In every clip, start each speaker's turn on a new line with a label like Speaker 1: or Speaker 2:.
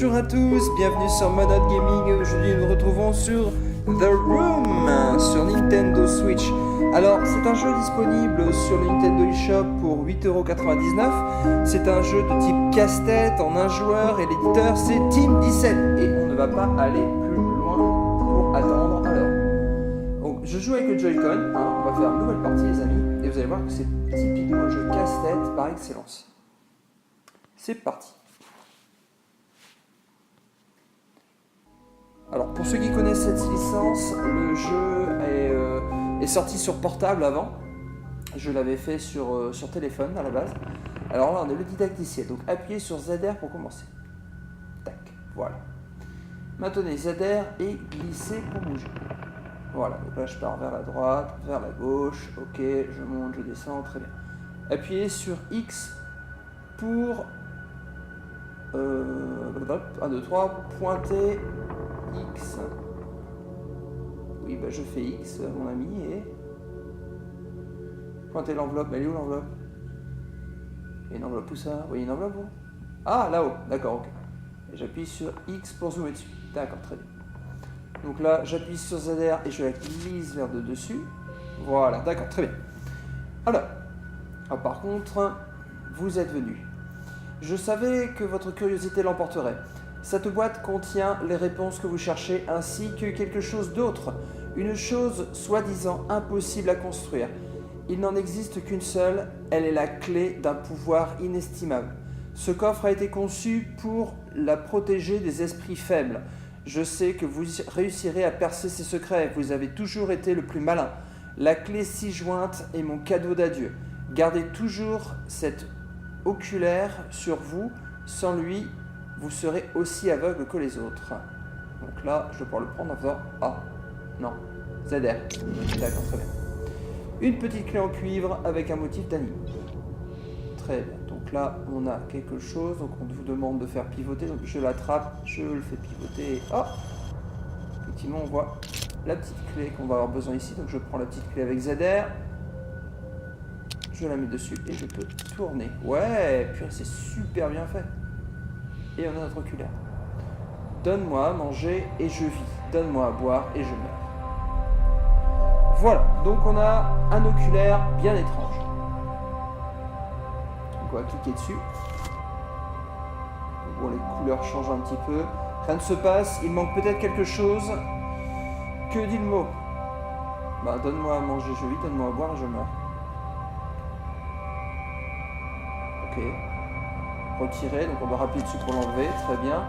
Speaker 1: Bonjour à tous, bienvenue sur Monode Gaming. Aujourd'hui nous nous retrouvons sur The Room sur Nintendo Switch. Alors c'est un jeu disponible sur le Nintendo eShop pour 8,99 €. C'est un jeu de type casse-tête en un joueur et l'éditeur c'est Team 17. Et on ne va pas aller plus loin pour attendre. Alors, donc, je joue avec le Joy-Con, on va faire une nouvelle partie les amis. Et vous allez voir que c'est typiquement un jeu casse-tête par excellence. C'est parti. Alors pour ceux qui connaissent cette licence, le jeu est sorti sur portable avant. Je l'avais fait sur téléphone à la base. Alors là on est le didacticiel, donc appuyez sur ZR pour commencer. Tac, voilà. Maintenez ZR et glissez pour bouger. Voilà, donc là je pars vers la droite, vers la gauche, ok, je monte, je descends, très bien. Appuyez sur X pour 1, 2, 3, pointer X. Oui, bah je fais X, mon ami, et pointez l'enveloppe. Elle est où l'enveloppe? Il y a une enveloppe où ça? Vous voyez une enveloppe vous? Ah, là-haut, d'accord, ok. J'appuie sur X pour zoomer dessus. D'accord, très bien. Donc là, j'appuie sur ZR et je la glisse vers de dessus. Voilà, d'accord, très bien. Alors, par contre, vous êtes venu. Je savais que votre curiosité l'emporterait. Cette boîte contient les réponses que vous cherchez ainsi que quelque chose d'autre. Une chose soi-disant impossible à construire. Il n'en existe qu'une seule, elle est la clé d'un pouvoir inestimable. Ce coffre a été conçu pour la protéger des esprits faibles. Je sais que vous réussirez à percer ses secrets, vous avez toujours été le plus malin. La clé ci-jointe est mon cadeau d'adieu. Gardez toujours cette oculaire sur vous, sans lui, vous serez aussi aveugle que les autres. Donc là, je vais pouvoir le prendre en faisant A. Non, ZR. D'accord, très bien. Une petite clé en cuivre avec un motif d'anime. Très bien. Donc là, on a quelque chose. Donc on vous demande de faire pivoter. Donc je l'attrape, je le fais pivoter. Et hop, effectivement, on voit la petite clé qu'on va avoir besoin ici. Donc je prends la petite clé avec ZR. Je la mets dessus et je peux tourner. Ouais, purée, c'est super bien fait. Et on a notre oculaire. Donne-moi à manger et je vis. Donne-moi à boire et je meurs. Voilà, donc on a un oculaire bien étrange. Donc on va cliquer dessus. Bon, les couleurs changent un petit peu. Rien ne se passe, il manque peut-être quelque chose. Que dit le mot? Bah, donne-moi à manger, je vis, donne-moi à boire et je meurs. Ok. Retirer, donc on va rappuyer dessus pour l'enlever, très bien.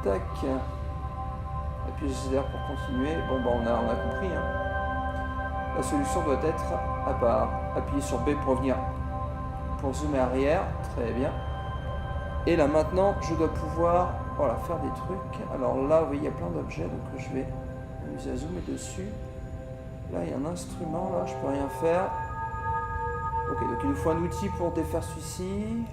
Speaker 1: Tac. Appuyez sur ZR pour continuer. Bon bah on a compris. La solution doit être à part. Appuyez sur B pour revenir, pour zoomer arrière, très bien. Et là maintenant je dois pouvoir faire des trucs. Alors là vous voyez il y a plein d'objets, donc je vais m'amuser à zoomer dessus. Là il y a un instrument, là je peux rien faire. Ok, donc il nous faut un outil pour défaire celui-ci.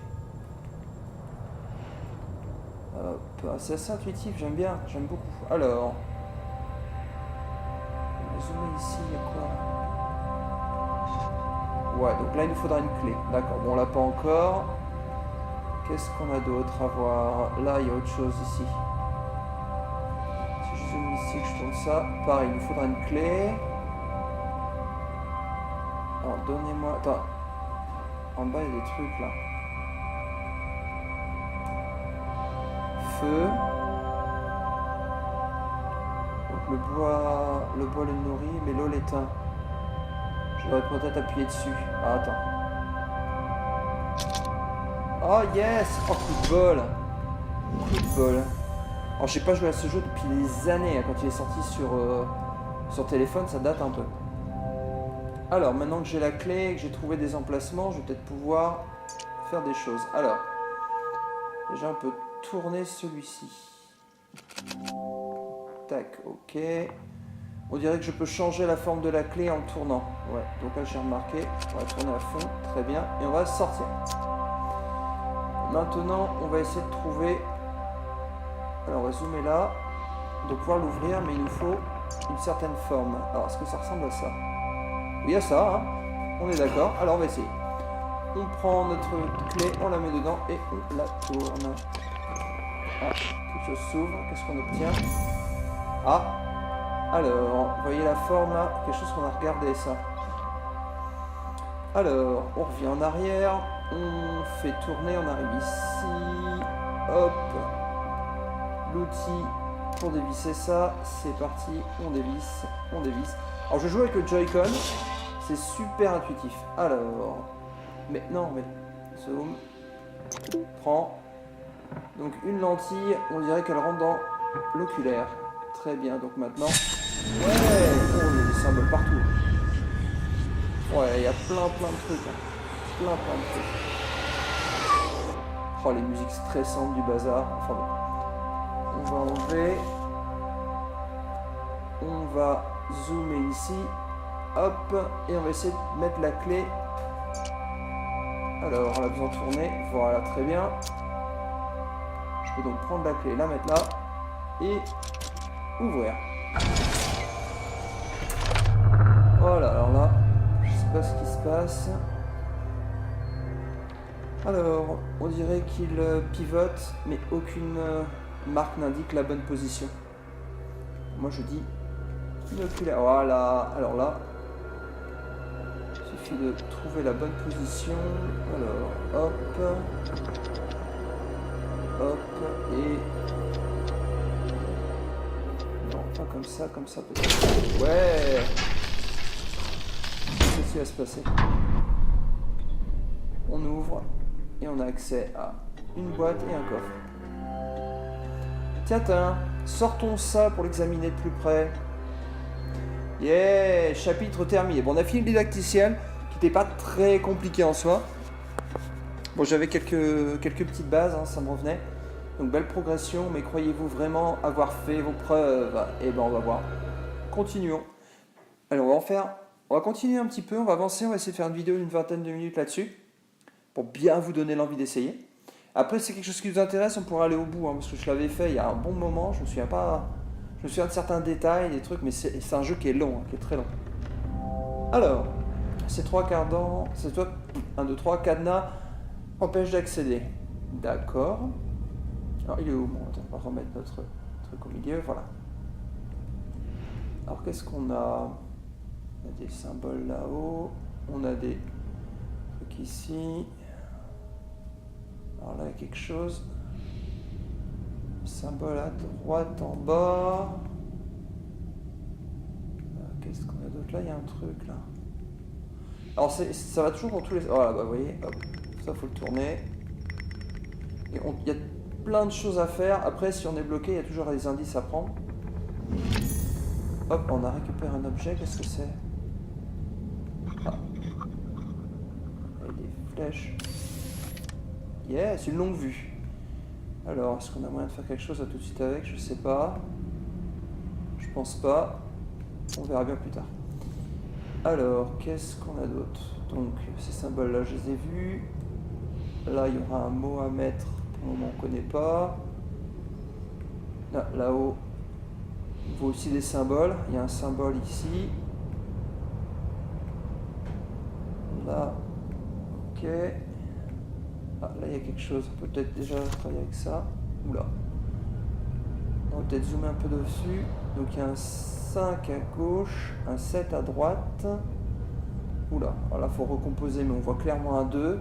Speaker 1: C'est assez intuitif, j'aime bien, j'aime beaucoup. Alors, on va zoomer ici, il y a quoi? Ouais, donc là il nous faudra une clé. D'accord, bon on l'a pas encore. Qu'est-ce qu'on a d'autre à voir? Là il y a autre chose ici. Si je zoome ici, que je tourne ça, pareil, il nous faudra une clé. Alors donnez-moi... Attends. En bas, il y a des trucs là. Feu. Donc le bois le nourrit, mais l'eau l'éteint. Je devrais peut-être appuyer dessus. Ah, attends. Oh yes! Oh, coup de bol! Coup de bol. Alors, j'ai pas joué à ce jeu depuis des années. Quand il est sorti sur téléphone, ça date un peu. Alors, maintenant que j'ai la clé et que j'ai trouvé des emplacements, je vais peut-être pouvoir faire des choses. Alors, déjà on peut tourner celui-ci. Tac, ok. On dirait que je peux changer la forme de la clé en tournant. Ouais, donc là j'ai remarqué. On va tourner à fond, très bien. Et on va sortir. Maintenant, on va essayer de trouver... Alors, on va zoomer là. De pouvoir l'ouvrir, mais il nous faut une certaine forme. Alors, est-ce que ça ressemble à ça? Oui, à ça, hein. On est d'accord. Alors, on va essayer. On prend notre clé, on la met dedans et on la tourne. Ah, quelque chose s'ouvre. Qu'est-ce qu'on obtient? Ah, alors, vous voyez la forme là? Quelque chose qu'on a regardé ça. Alors, on revient en arrière. On fait tourner, on arrive ici. Hop. L'outil pour dévisser ça. C'est parti, on dévisse, on dévisse. Alors, je joue avec le Joy-Con. C'est super intuitif. Alors, mais non, mais zoom. Prends. Donc une lentille, on dirait qu'elle rentre dans l'oculaire. Très bien, donc maintenant... Ouais, oh, il y a des symboles partout. Ouais, il y a plein de trucs. Hein. Plein de trucs. Oh, les musiques stressantes du bazar. Enfin bon. On va enlever. On va zoomer ici. Hop, et on va essayer de mettre la clé. Alors, on a besoin de tourner. Voilà, très bien. Je peux donc prendre la clé, la mettre là et ouvrir. Voilà, alors là, je sais pas ce qui se passe. Alors, on dirait qu'il pivote, mais aucune marque n'indique la bonne position. Moi, je dis inoculaire. Voilà, alors là, il suffit de trouver la bonne position. Alors, hop. Hop, et... Non, pas comme ça peut-être. Ouais. Qu'est-ce qui va se passer? On ouvre, et on a accès à une boîte et un coffre. Tiens, sortons ça pour l'examiner de plus près. Yeah, chapitre terminé. Bon, on a fini le didacticiel, qui n'était pas très compliqué en soi. Bon, j'avais quelques petites bases, hein, ça me revenait. Donc, belle progression, mais croyez-vous vraiment avoir fait vos preuves? Eh ben, on va voir. Continuons. Alors, on va continuer un petit peu, on va avancer, on va essayer de faire une vidéo d'une vingtaine de minutes là-dessus, pour bien vous donner l'envie d'essayer. Après, si c'est quelque chose qui vous intéresse, on pourra aller au bout, hein, parce que je l'avais fait il y a un bon moment, je me souviens de certains détails, des trucs, mais c'est un jeu qui est long, hein, qui est très long. Alors, ces 3 quarts d'an, c'est toi, 1, 2, 3, cadenas, empêche d'accéder. D'accord. Alors, il est où? Bon, attends, on va remettre notre truc au milieu, voilà. Alors, qu'est-ce qu'on a? On a des symboles là-haut, on a des trucs ici. Alors là, il y a quelque chose. Symbole à droite en bas. Qu'est-ce qu'on a d'autre là? Il y a un truc là. Alors ça va toujours dans tous les... Voilà, bah vous voyez, hop, ça faut le tourner. Et il y a plein de choses à faire. Après, si on est bloqué, il y a toujours des indices à prendre. Hop, on a récupéré un objet, qu'est-ce que c'est? Ah. Avec des flèches. Yeah, c'est une longue vue. Alors, est-ce qu'on a moyen de faire quelque chose à tout de suite avec? Je sais pas. Je pense pas. On verra bien plus tard. Alors, qu'est-ce qu'on a d'autre? Donc, ces symboles-là, je les ai vus. Là, il y aura un mot à mettre. Pour le moment, on ne connaît pas. Là-haut, il faut aussi des symboles. Il y a un symbole ici. Là, ok. Ah, là, il y a quelque chose. On peut peut-être déjà travailler avec ça. Oula. On va peut-être zoomer un peu dessus. Donc, il y a un 5 à gauche, un 7 à droite. Oula. Alors là, il faut recomposer, mais on voit clairement un 2.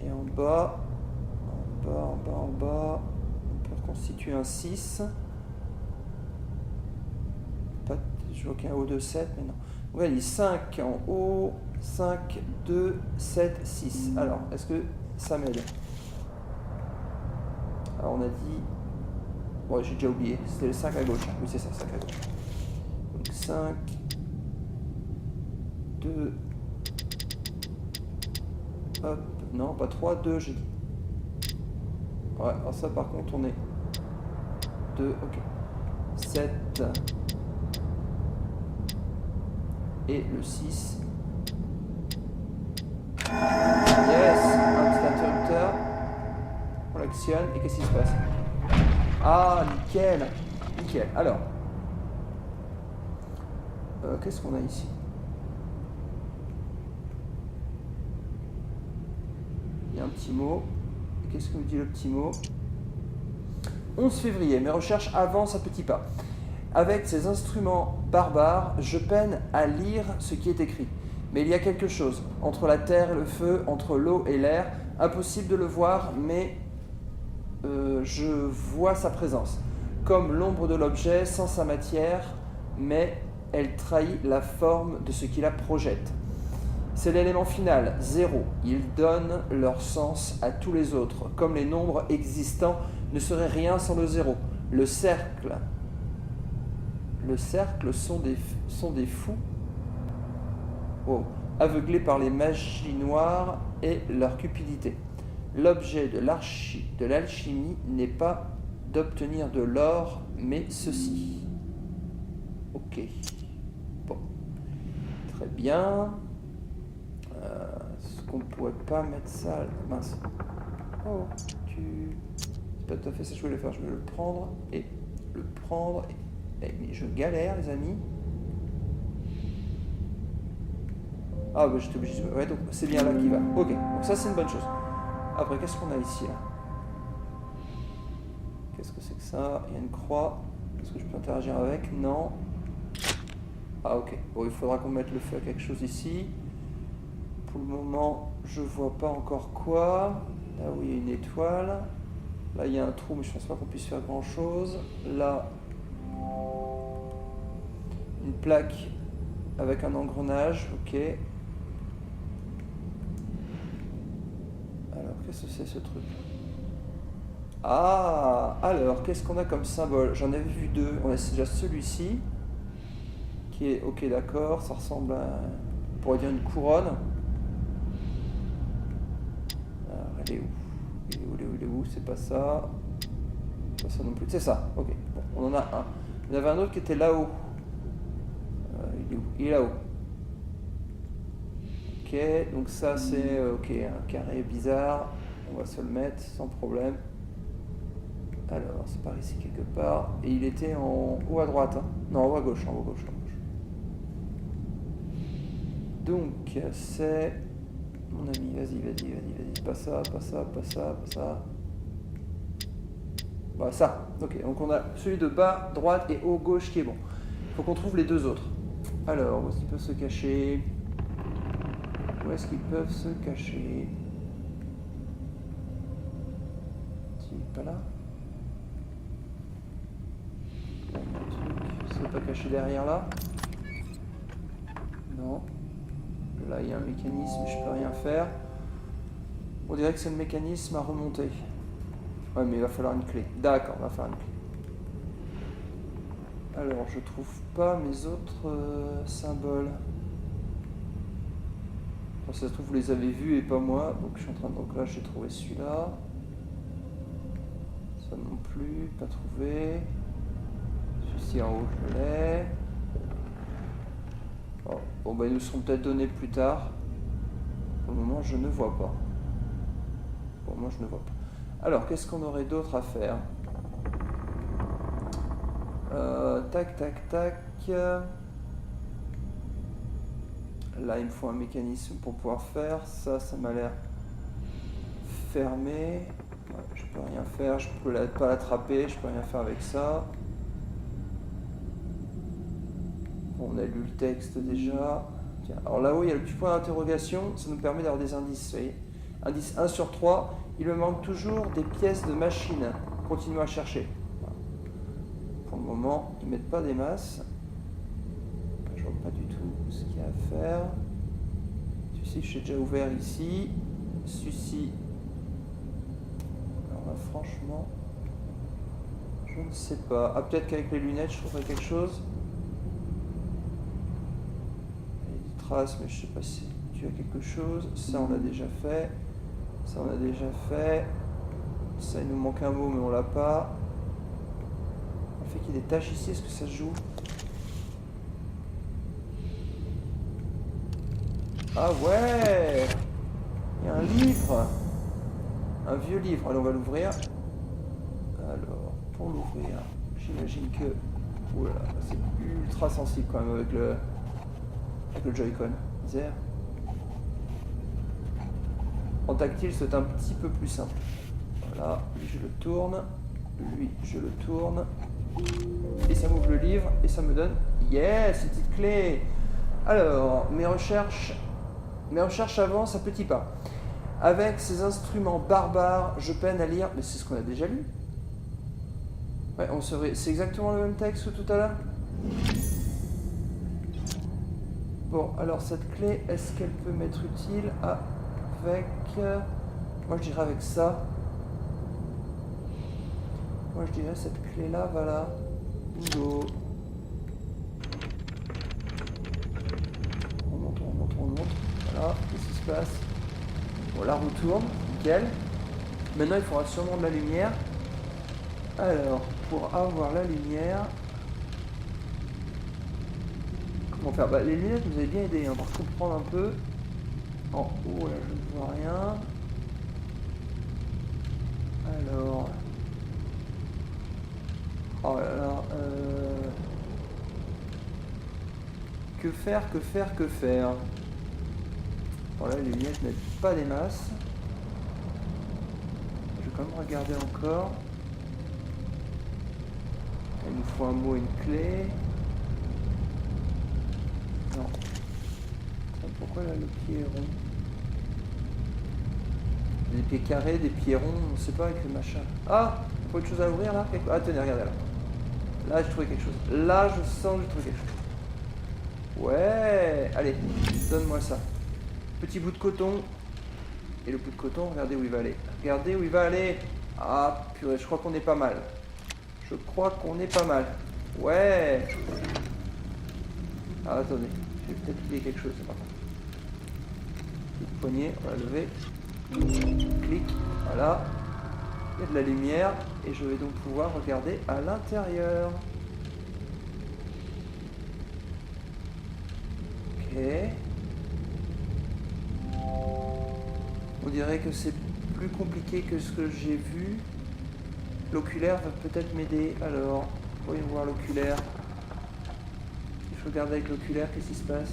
Speaker 1: Et en bas, on peut reconstituer un 6. Je vois qu'il y a un haut de 7, mais non. On va dire 5 en haut, 5, 2, 7, 6. Alors, est-ce que ça m'aide? Alors, on a dit... Bon, j'ai déjà oublié. C'était le 5 à gauche. Oui, c'est ça, 5 à gauche. Donc, 5, 2... Hop, non, pas 3, 2, j'ai dit. Ouais, alors ça, par contre, on est 2, ok. 7... Et le 6. Yes, un petit interrupteur. On l'actionne et qu'est-ce qui se passe? Ah, nickel. Nickel. Alors, qu'est-ce qu'on a ici? Il y a un petit mot. Qu'est-ce que nous dit le petit mot? 11 février, mes recherches avancent à petits pas. Avec ces instruments barbares, je peine à lire ce qui est écrit. Mais il y a quelque chose, entre la terre et le feu, entre l'eau et l'air, impossible de le voir, mais je vois sa présence. Comme l'ombre de l'objet, sans sa matière, mais elle trahit la forme de ce qui la projette. C'est l'élément final, 0. Ils donnent leur sens à tous les autres, comme les nombres existants ne seraient rien sans le 0. Le cercle sont des fous, aveuglés par les magies noires et leur cupidité. L'objet de l'alchimie n'est pas d'obtenir de l'or, mais ceci. Ok. Bon. Très bien. Est-ce qu'on pourrait pas mettre ça... Mince. Oh, c'est pas tout à fait ça que je voulais faire. Je vais le prendre et le prendre. Mais je galère, les amis. Ah, bah j'étais obligé de... Ouais, donc c'est bien là qu'il va. Ok, donc ça c'est une bonne chose. Après, qu'est-ce qu'on a ici, là? Qu'est-ce que c'est que ça? Il y a une croix. Est-ce que je peux interagir avec? Non. Ah, ok. Bon, il faudra qu'on mette le feu à quelque chose ici. Pour le moment, je vois pas encore quoi. Là où il y a une étoile. Là, il y a un trou, mais je pense pas qu'on puisse faire grand-chose. Là, une plaque avec un engrenage. Ok. Alors, qu'est-ce que c'est ce truc? Ah, alors, qu'est-ce qu'on a comme symbole? J'en avais vu deux. On a déjà celui-ci. Qui est... Ok, d'accord. Ça ressemble à... On pourrait dire une couronne. Alors, elle est où? Il est où? C'est pas ça. Pas ça non plus. C'est ça. Ok. Bon, on en a un. Il y en avait un autre qui était là-haut. Il est où? Il est là-haut. Ok. Donc ça, c'est... Ok, un carré bizarre. On va se le mettre sans problème. Alors, c'est par ici quelque part. Et il était en haut à droite. Hein. Non, en haut à gauche. En haut à gauche. Donc, c'est... Mon ami, vas-y. Pas ça. Bah, ça. Ok, donc on a celui de bas, droite et haut, gauche qui est bon. Il faut qu'on trouve les deux autres. Alors, où est-ce qu'ils peuvent se cacher? Pas là? Là, il y a un truc. Ça ne pas caché derrière là? Non. Là, il y a un mécanisme, je peux rien faire. On dirait que c'est le mécanisme à remonter. Ouais, mais il va falloir une clé. D'accord, il va falloir une clé. Alors, je trouve pas mes autres symboles. Enfin, ça se trouve, vous les avez vus et pas moi. Donc, je suis en train de... Donc là, j'ai trouvé celui-là. Ça non plus, pas trouvé. Celui-ci en haut, je l'ai. Oh. Bon, bah, ils nous seront peut-être donnés plus tard. Pour le moment, je ne vois pas. Alors, qu'est-ce qu'on aurait d'autre à faire? Tac. Là, il me faut un mécanisme pour pouvoir faire. Ça m'a l'air fermé. Ouais, je peux rien faire. Je peux pas l'attraper. Je peux rien faire avec ça. Bon, on a lu le texte déjà. Tiens, alors là-haut, il y a le petit point d'interrogation. Ça nous permet d'avoir des indices. Vous voyez, indice 1 sur 3. Il me manque toujours des pièces de machine. Continuons à chercher. Pour le moment, ils ne mettent pas des masses. Je vois pas du tout ce qu'il y a à faire. Celui-ci, je l'ai déjà ouvert ici. Celui-ci. Alors là, franchement, je ne sais pas. Ah, peut-être qu'avec les lunettes, je trouverai quelque chose. Il y a des traces, mais je ne sais pas si tu as quelque chose. Ça, on l'a déjà fait. Ça, il nous manque un mot, mais on l'a pas. Le fait qu'il y ait des taches ici, est-ce que ça se joue? Ah ouais! Il y a un livre! Un vieux livre. Allez, on va l'ouvrir. Alors, pour l'ouvrir, j'imagine que... Oula, c'est ultra sensible quand même avec le Joy-Con. Misère. En tactile, c'est un petit peu plus simple. Voilà, lui je le tourne, lui je le tourne, et ça m'ouvre le livre, et ça me donne, yes, une petite clé. Alors, mes recherches avancent à petits pas. Avec ces instruments barbares, je peine à lire, mais c'est ce qu'on a déjà lu. Ouais, c'est exactement le même texte que tout à l'heure. Bon, alors cette clé, est-ce qu'elle peut m'être utile avec... Moi je dirais avec ça. Moi je dirais cette clé-là, voilà. Bingo. On monte. Voilà, qu'est-ce qui se passe? Bon, la roue tourne, nickel. Maintenant il faudra sûrement de la lumière. Alors, pour avoir la lumière... Comment faire? Bah, les lunettes vous avez bien aidé, hein, pour comprendre un peu. En haut, là, je ne vois rien. Alors... Oh là là... Que faire? Bon là, les lunettes n'aident pas des masses. Je vais quand même regarder encore. Il nous faut un mot et une clé. Non. Pourquoi là le pied est rond? Des pieds carrés, des pieds ronds, on ne sait pas avec le machin. Ah! Il faut autre chose à ouvrir là? Ah tenez, regardez là. Là j'ai trouvé quelque chose. Là je sens que j'ai trouvé quelque chose. Ouais! Allez, donne-moi ça. Petit bout de coton. Et le bout de coton, regardez où il va aller. Regardez où il va aller. Ah purée, je crois qu'on est pas mal. Ouais! Ah attendez, je vais peut-être lier quelque chose par contre. Petite poignée, on va lever. Clic, voilà. Il y a de la lumière et je vais donc pouvoir regarder à l'intérieur. Ok. On dirait que c'est plus compliqué que ce que j'ai vu. L'oculaire va peut-être m'aider. Alors, voyons voir l'oculaire. Je regarde avec l'oculaire, qu'est-ce qui se passe?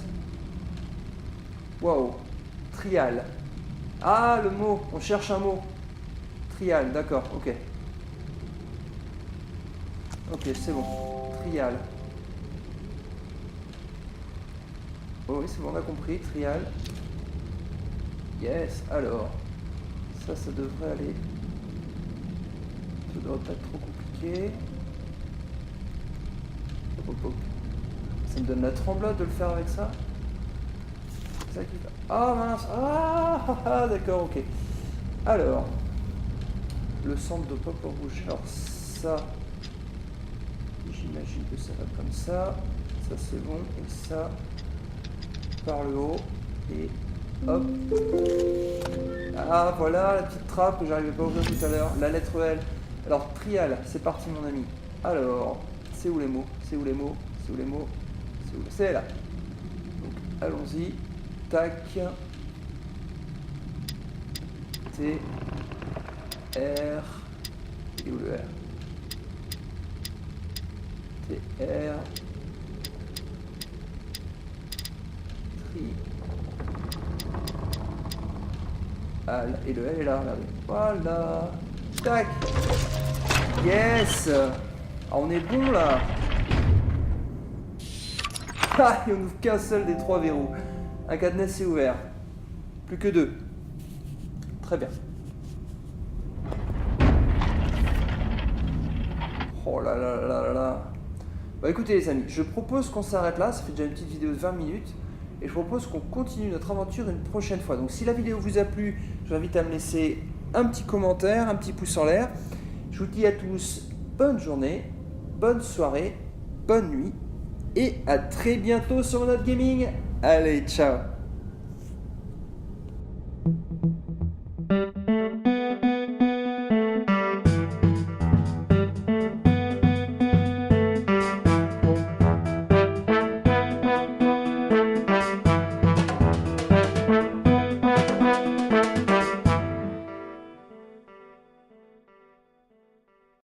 Speaker 1: Waouh, trial. Ah, le mot, on cherche un mot. Trial, d'accord, ok. Ok, c'est bon. Trial. Oh oui, c'est bon, on a compris. Trial. Yes, alors. Ça devrait aller. Ça devrait pas être trop compliqué. Hop, hop. Ça me donne la tremblote de le faire avec ça. C'est ça qui va. Ah mince. Ah, d'accord, ok. Alors. Le centre de pop rouge. Alors ça. J'imagine que ça va comme ça. Ça c'est bon. Et ça. Par le haut. Et hop. Ah voilà la petite trappe que j'arrivais pas à ouvrir tout à l'heure. La lettre L. Alors trial. C'est parti mon ami. Alors. C'est où les mots? C'est là. Donc allons-y. Tac. T. R. Et où le R? T. R. Tri. Al. Et le L est là, regardez. Voilà. Tac. Yes. Ah, on est bon là. Ah, il n'y en ouvre qu'un seul des 3 verrous. Un cadenas est ouvert. Plus que 2. Très bien. Oh là là là là là. Bah écoutez les amis, je propose qu'on s'arrête là. Ça fait déjà une petite vidéo de 20 minutes. Et je propose qu'on continue notre aventure une prochaine fois. Donc si la vidéo vous a plu, je vous invite à me laisser un petit commentaire, un petit pouce en l'air. Je vous dis à tous bonne journée, bonne soirée, bonne nuit. Et à très bientôt sur Note Gaming. Allez, ciao.